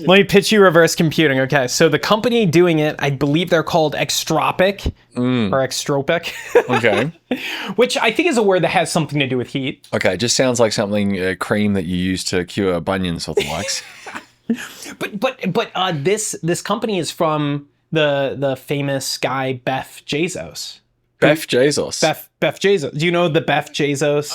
Let me pitch you reverse computing. Okay, so the company doing it, I believe they're called Extropic or Extropic. Okay. Which I think is a word that has something to do with heat. Okay, just sounds like something, cream that you use to cure bunions or the likes. But this company is from the famous guy Beth Bezos. Beth Bezos. Beth Bezos. Do you know the Beth Bezos?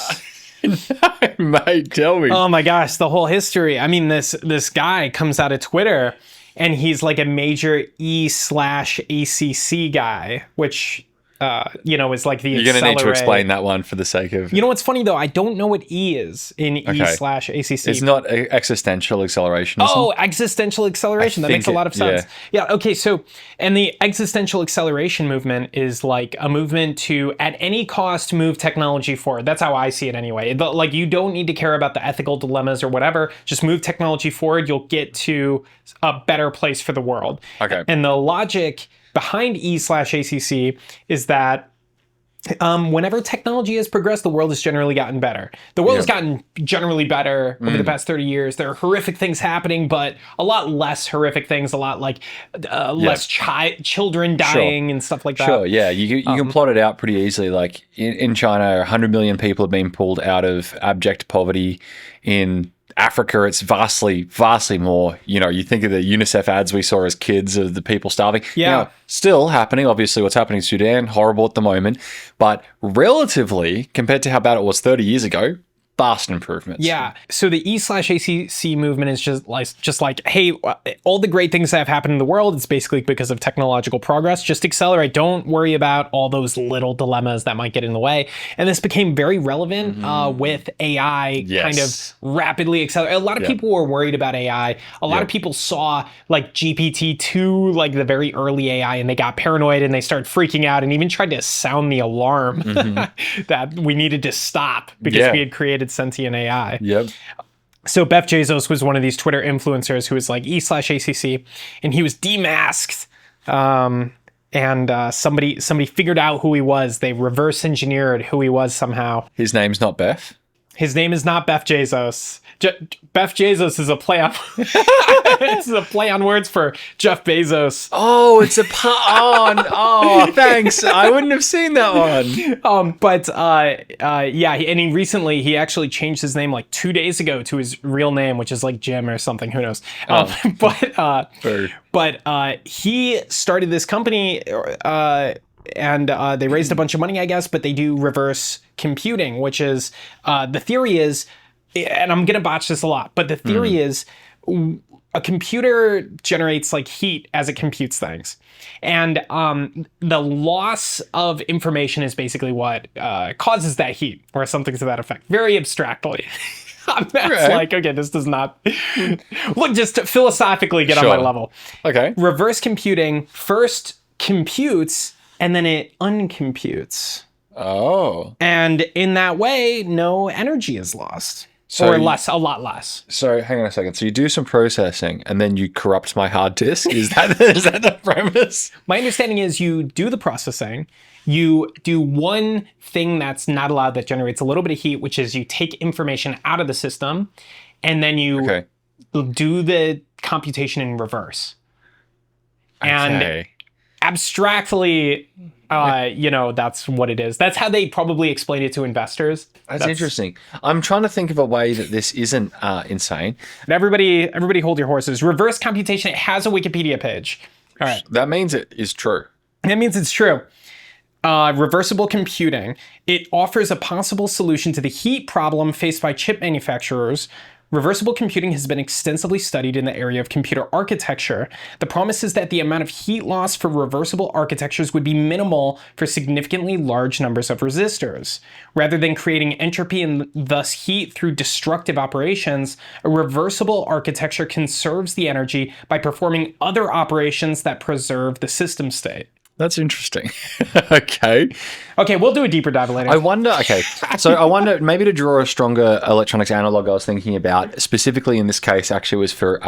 No, mate, tell me. Oh my gosh, the whole history. I mean, this guy comes out of Twitter and he's like a major E/ACC guy, which is like the You're going to need to explain that one for the sake of... You know what's funny though? I don't know what E is in E/ACC. It's not existential acceleration. Oh, existential acceleration. That makes a lot of sense. Yeah. Okay. So, and the existential acceleration movement is like a movement to, at any cost, move technology forward. That's how I see it anyway. Like, you don't need to care about the ethical dilemmas or whatever. Just move technology forward. You'll get to a better place for the world. Okay. And the logic behind E/ACC is that whenever technology has progressed, the world has generally gotten better. The world has gotten generally better over the past 30 years. There are horrific things happening, but a lot less horrific things, a lot like less children dying and stuff like that. Sure, yeah. You can plot it out pretty easily. Like in China, 100 million people have been pulled out of abject poverty. In Africa, it's vastly more. You know, you think of the UNICEF ads we saw as kids of the people starving. Yeah. Now, still happening. Obviously, what's happening in Sudan, horrible at the moment. But relatively, compared to how bad it was 30 years ago, vast improvements. Yeah. So the E/ACC movement is just like, hey, all the great things that have happened in the world, it's basically because of technological progress. Just accelerate. Don't worry about all those little dilemmas that might get in the way. And this became very relevant with AI kind of rapidly accelerating. A lot of people were worried about AI. A lot of people saw like GPT-2, like the very early AI, and they got paranoid and they started freaking out and even tried to sound the alarm that we needed to stop because we had created sentient AI. Yep. So Beth Bezos was one of these Twitter influencers who was like E/ACC, and he was demasked. And somebody figured out who he was. They reverse engineered who he was somehow. His name's not Beth? His name is not Beth Bezos. Beth Bezos is a play on. It's a play on words for Jeff Bezos. Oh, it's a pun. Oh, thanks. I wouldn't have seen that one. And he actually changed his name like 2 days ago to his real name, which is like Jim or something. Who knows? But he started this company. And they raised a bunch of money, I guess, but they do reverse computing, which is the theory is, and I'm going to botch this a lot, but the theory is a computer generates like heat as it computes things. And the loss of information is basically what causes that heat or something to that effect, very abstractly. That's like, okay, this does not look, just to philosophically get on my level. Okay. Reverse computing first computes and then it uncomputes. Oh. And in that way, no energy is lost. Or less, a lot less. So hang on a second. So you do some processing and then you corrupt my hard disk? Is that the premise? My understanding is you do the processing, you do one thing that's not allowed that generates a little bit of heat, which is you take information out of the system and then you do the computation in reverse. And abstractly, that's what it is. That's how they probably explain it to investors. That's interesting. I'm trying to think of a way that this isn't insane. Everybody hold your horses. Reverse computation, it has a Wikipedia page. All right. That means it is true. That means it's true. Reversible computing. It offers a possible solution to the heat problem faced by chip manufacturers. Reversible computing has been extensively studied in the area of computer architecture. The promise is that the amount of heat loss for reversible architectures would be minimal for significantly large numbers of resistors. Rather than creating entropy and thus heat through destructive operations, a reversible architecture conserves the energy by performing other operations that preserve the system state. That's interesting. Okay, we'll do a deeper dive later. I wonder maybe to draw a stronger electronics analog I was thinking about, specifically in this case actually was for,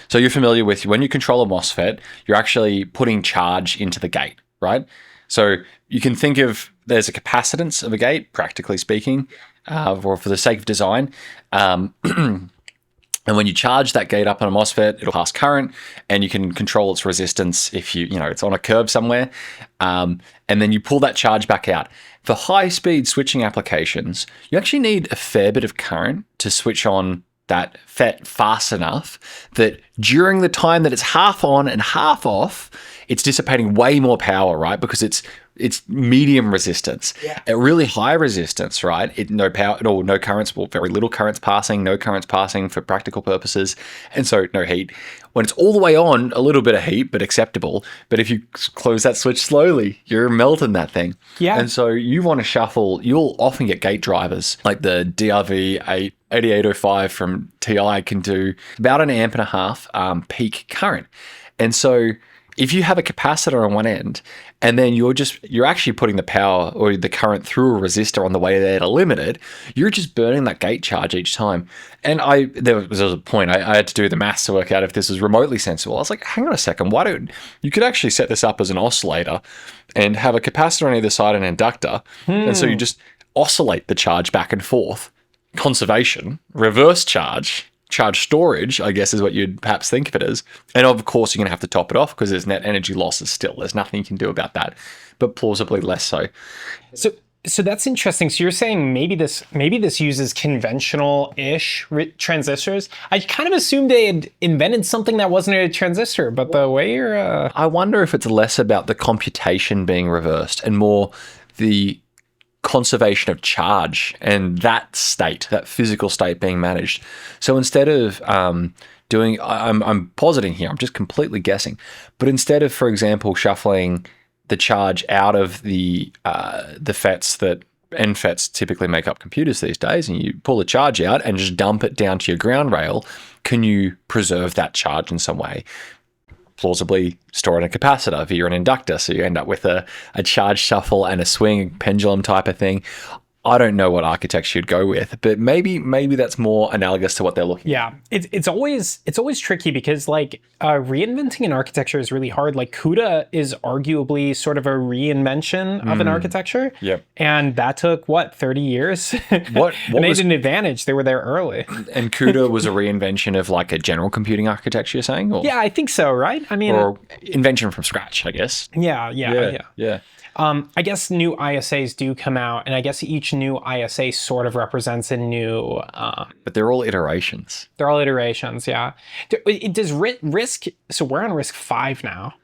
so you're familiar with when you control a MOSFET, you're actually putting charge into the gate, right? So you can think of, there's a capacitance of a gate, practically speaking, or for the sake of design. And when you charge that gate up on a MOSFET, it'll pass current, and you can control its resistance if it's on a curve somewhere. And then you pull that charge back out. For high-speed switching applications, you actually need a fair bit of current to switch on that FET fast enough that during the time that it's half on and half off, it's dissipating way more power, right? Because it's medium resistance. At really high resistance, right? No power at all, no currents, well, very little currents passing, no currents passing for practical purposes, and so no heat. When it's all the way on, a little bit of heat, but acceptable. But if you close that switch slowly, you're melting that thing. Yeah. And so you want to shuffle, you'll often get gate drivers, like the DRV 8805 from TI can do about 1.5 amp peak current. And so if you have a capacitor on one end, and then you're actually putting the power or the current through a resistor on the way there to limit it, you're just burning that gate charge each time. And there was a point I had to do the maths to work out if this was remotely sensible. I was like, hang on a second, you could actually set this up as an oscillator and have a capacitor on either side and an inductor. And so you just oscillate the charge back and forth. Conservation, reverse charge storage, I guess is what you'd perhaps think of it as. And of course, you're going to have to top it off because there's net energy losses still. There's nothing you can do about that, but plausibly less so. So that's interesting. So you're saying maybe this uses conventional-ish transistors. I kind of assumed they had invented something that wasn't a transistor, but the way you're... I wonder if it's less about the computation being reversed and more the conservation of charge and that physical state being managed. So instead of I'm positing here, I'm just completely guessing, but instead of, for example, shuffling the charge out of the FETs that NFETs typically make up computers these days, and you pull the charge out and just dump it down to your ground rail, can you preserve that charge in some way? Plausibly store in a capacitor via an inductor, so you end up with a charge shuffle and a swing pendulum type of thing. I don't know what architecture you'd go with, but maybe that's more analogous to what they're looking at. Yeah, it's always tricky because like reinventing an architecture is really hard. Like CUDA is arguably sort of a reinvention of an architecture. Yep. And that took 30 years? What and they had an advantage. They were there early. And CUDA was a reinvention of like a general computing architecture, you're saying? Or? Yeah, I think so, right? I mean, or invention from scratch, I guess. Yeah. I guess new ISAs do come out, and I guess each new ISA sort of represents a new... but they're all iterations. They're all iterations, yeah. Does RISC... So we're on RISC-V now.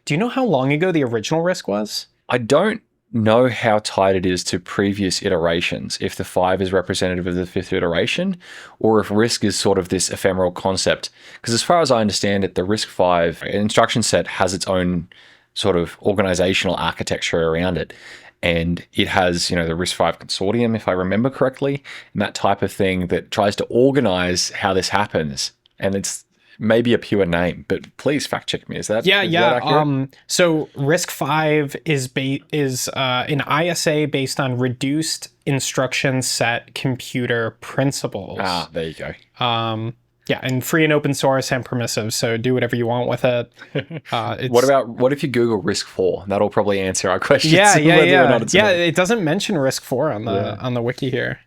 Do you know how long ago the original RISC was? I don't know how tied it is to previous iterations, if the 5 is representative of the 5th iteration, or if RISC is sort of this ephemeral concept. Because as far as I understand it, the RISC-V instruction set has its own sort of organizational architecture around it. And it has, the RISC-V consortium, if I remember correctly, and that type of thing that tries to organize how this happens. And it's maybe a pure name, but please fact check me. Is that accurate? So RISC-V is an ISA based on reduced instruction set computer principles. Ah, there you go. Yeah, and free and open source and permissive, so do whatever you want with it. What if you Google RISC-IV? That'll probably answer our questions. Yeah. It doesn't mention RISC-IV on the wiki here.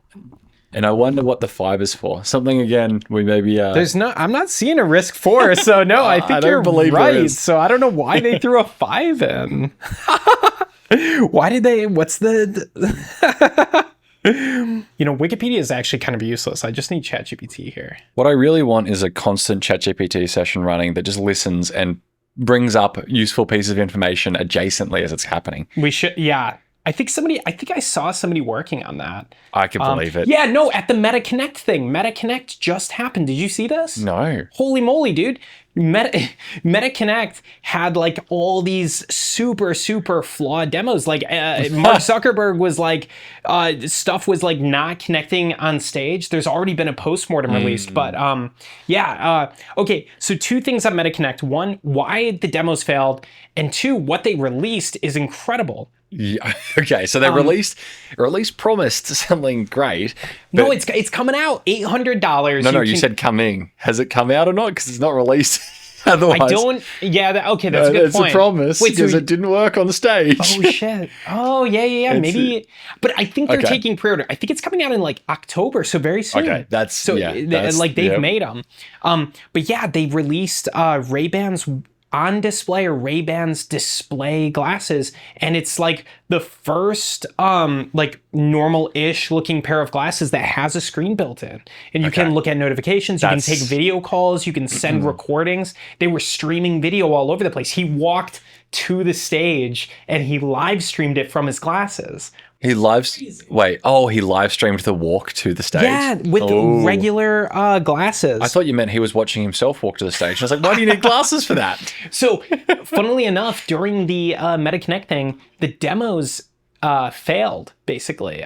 And I wonder what the 5 is for. Something again, we maybe... I'm not seeing a RISC-IV, so no, I think you're right. So I don't know why they threw a 5 in. Why did they... What's the... Wikipedia is actually kind of useless. I just need ChatGPT here. What I really want is a constant ChatGPT session running that just listens and brings up useful pieces of information adjacently as it's happening. We should, yeah. I think I saw somebody working on that. I can believe it. Yeah, no, at the MetaConnect thing. MetaConnect just happened. Did you see this? No. Holy moly, dude. MetaConnect had like all these super flawed demos. Like Mark Zuckerberg was like, stuff was like not connecting on stage. There's already been a postmortem released, but okay. So 2 things on MetaConnect. 1, why the demos failed, and 2, what they released is incredible. Yeah. Okay. So they released, or at least promised something great. No, it's coming out. $800. No, you said coming. Has it come out or not? Because it's not released. Otherwise, I don't. Yeah. Okay, that's a good it's point. a promise Wait, because so it didn't work on the stage. oh shit. Oh yeah. Maybe. But I think they're taking pre-order. I think it's coming out in like October, so very soon. Okay, that's so like they've made them. But yeah, they released Ray-Bans on display, or Ray-Bans display glasses, and it's like the first like normal-ish looking pair of glasses that has a screen built in, and you can look at notifications, you can take video calls, you can send recordings. They were streaming video all over the place. He walked to the stage and he live streamed it from his glasses. He live streamed the walk to the stage. Yeah, with regular glasses. I thought you meant he was watching himself walk to the stage. I was like, why do you need glasses for that? So, funnily enough, during the MetaConnect thing, the demos failed, basically.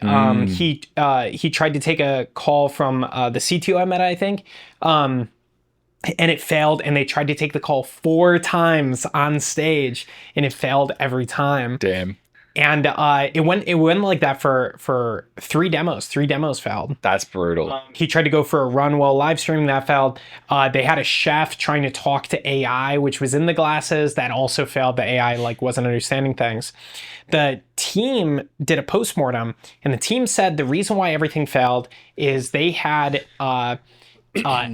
He tried to take a call from the CTO at Meta, I think, and it failed, and they tried to take the call 4 times on stage, and it failed every time. Damn. And it went like that for 3 demos. 3 demos failed. That's brutal. He tried to go for a run while live streaming, that failed. They had a chef trying to talk to AI, which was in the glasses, that also failed. The AI like wasn't understanding things. The team did a postmortem, and the team said the reason why everything failed is they had a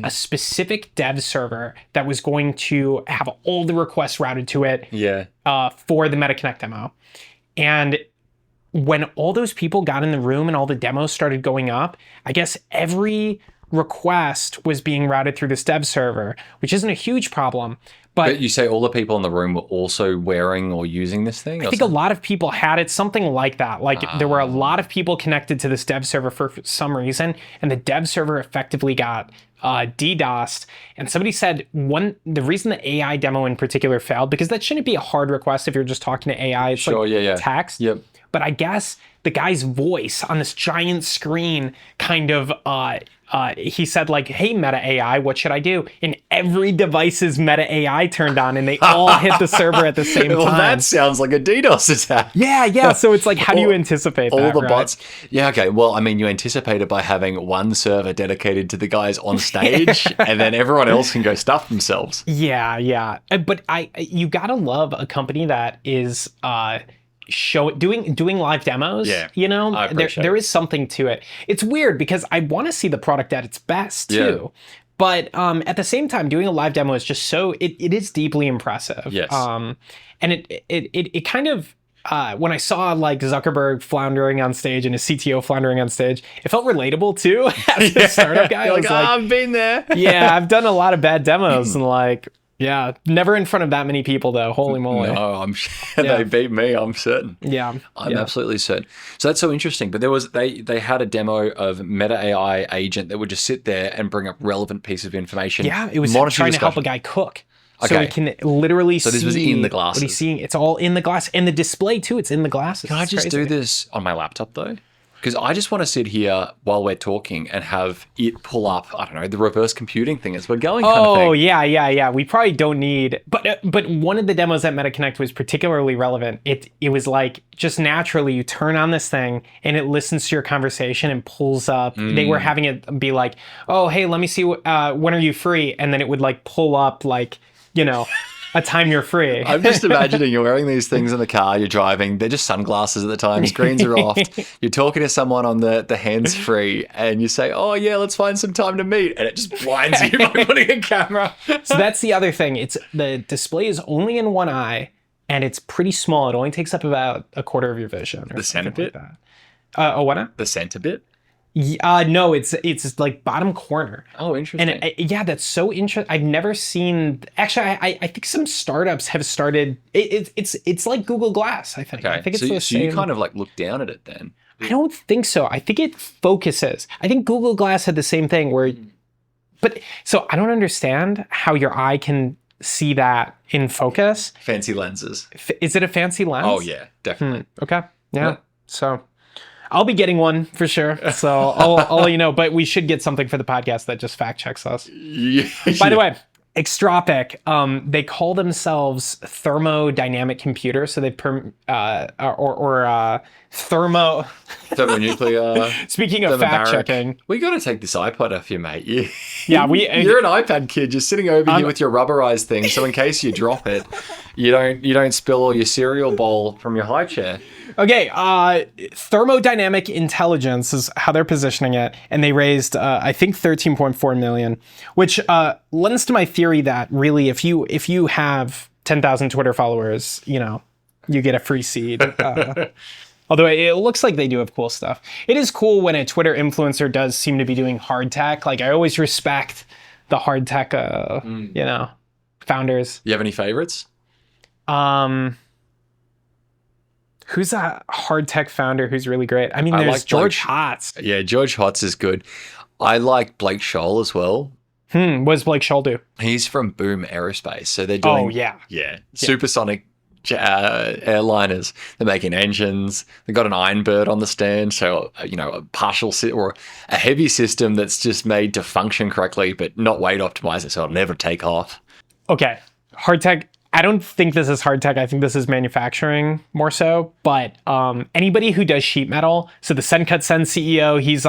specific dev server that was going to have all the requests routed to it for the MetaConnect demo. And when all those people got in the room and all the demos started going up, I guess every request was being routed through this dev server, which isn't a huge problem. But you say all the people in the room were also wearing or using this thing? I think a lot of people had it, something like that. Like there were a lot of people connected to this dev server for some reason, and the dev server effectively got DDoSed. And somebody said the reason the AI demo in particular failed, because that shouldn't be a hard request if you're just talking to AI. It's text. Yep. But I guess the guy's voice on this giant screen kind of he said like, hey, Meta AI, what should I do? And every device's Meta AI turned on, and they all hit the server at the same time. Well, that sounds like a DDoS attack. Yeah. So it's like, how do you anticipate all that, the right? bots? Yeah, okay. Well, I mean, you anticipate it by having one server dedicated to the guys on stage, and then everyone else can go stuff themselves. Yeah. But you gotta love a company that is doing live demos. You know, there is something to it. It's weird because I want to see the product at its best too. But at the same time, doing a live demo is just it is deeply impressive. Yes. And it kind of when I saw like Zuckerberg floundering on stage and his CTO floundering on stage, it felt relatable too. As a startup guy, I was like, I've been there. Yeah, I've done a lot of bad demos and like. Yeah, never in front of that many people though. Holy moly! No, I'm sure they beat me. I'm certain. Yeah, I'm absolutely certain. So that's so interesting. But they had a demo of Meta AI agent that would just sit there and bring up relevant piece of information. Yeah, it was trying to help a guy cook. Okay. So he can literally see. So this was in the glasses. What he's seeing, it's all in the glass, and the display too. It's in the glasses. Can I just do this on my laptop though? Because I just want to sit here while we're talking and have it pull up, I don't know, the reverse computing thing as we're going kind of thing. Oh, yeah. We probably don't need... But one of the demos at MetaConnect was particularly relevant. It was like, just naturally, you turn on this thing and it listens to your conversation and pulls up. They were having it be like, oh, hey, let me see, when are you free? And then it would like pull up like, you know... a time you're free. I'm just imagining you're wearing these things in the car, you're driving, they're just sunglasses at the time, screens are off, you're talking to someone on the hands-free, and you say, oh yeah, let's find some time to meet, and it just blinds you by putting a camera. So that's the other thing. The display is only in one eye, and it's pretty small. It only takes up about a quarter of your vision. The center bit? Like that. What now? The center bit? No, it's like bottom corner. Oh, interesting. And that's so interesting. I've never seen. Actually, I think some startups have started. It's like Google Glass. I think. Okay. I think it's so the same. you kind of like look down at it then. I don't think so. I think it focuses. I think Google Glass had the same thing where. But so I don't understand how your eye can see that in focus. Fancy lenses. Is it a fancy lens? Oh yeah, definitely. Okay. Yeah. So. I'll be getting one for sure. So I'll let you know. But we should get something for the podcast that just fact checks us. Yeah. By the way, Extropic, they call themselves thermodynamic computer. So they thermonuclear. Speaking of fact checking, we got to take this iPod off you, mate. Yeah, You're an iPad kid. You're sitting over here with your rubberized thing, so in case you drop it, you don't spill all your cereal bowl from your high chair. Okay, thermodynamic intelligence is how they're positioning it, and they raised I think 13.4 million, which lends to my theory that really if you have 10,000 Twitter followers, you get a free seed. Although it looks like they do have cool stuff. It is cool when a Twitter influencer does seem to be doing hard tech. Like I always respect the hard tech, founders. You have any favorites? Who's a hard tech founder who's really great? I mean, there's like George Hotz. Yeah, George Hotz is good. I like Blake Scholl as well. What does Blake Scholl do? He's from Boom Aerospace. So they're doing supersonic airliners. They're making engines. They've got an Iron Bird on the stand. So, a partial or a heavy system that's just made to function correctly, but not weight optimized, so it'll never take off. Okay. Hard tech. I don't think this is hard tech. I think this is manufacturing more so. But anybody who does sheet metal, so the Sencut Sen CEO, he's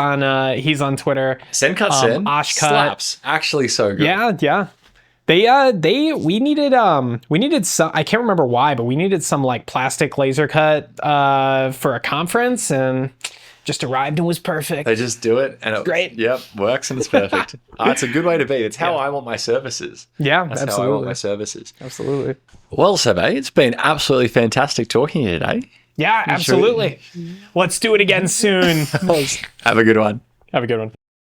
on Twitter. Sencut Sen Oshcut slaps. Actually, so good. Yeah. We needed some, I can't remember why, but we needed some like plastic laser cut for a conference, and just arrived and was perfect. They just do it and it's great. Yep, works and it's perfect. It's a good way to be. It's how I want my services. Yeah, That's absolutely. how I want my services. Absolutely. Well, Seve, it's been absolutely fantastic talking to you today. Yeah, absolutely. Let's do it again soon. Have a good one. Have a good one.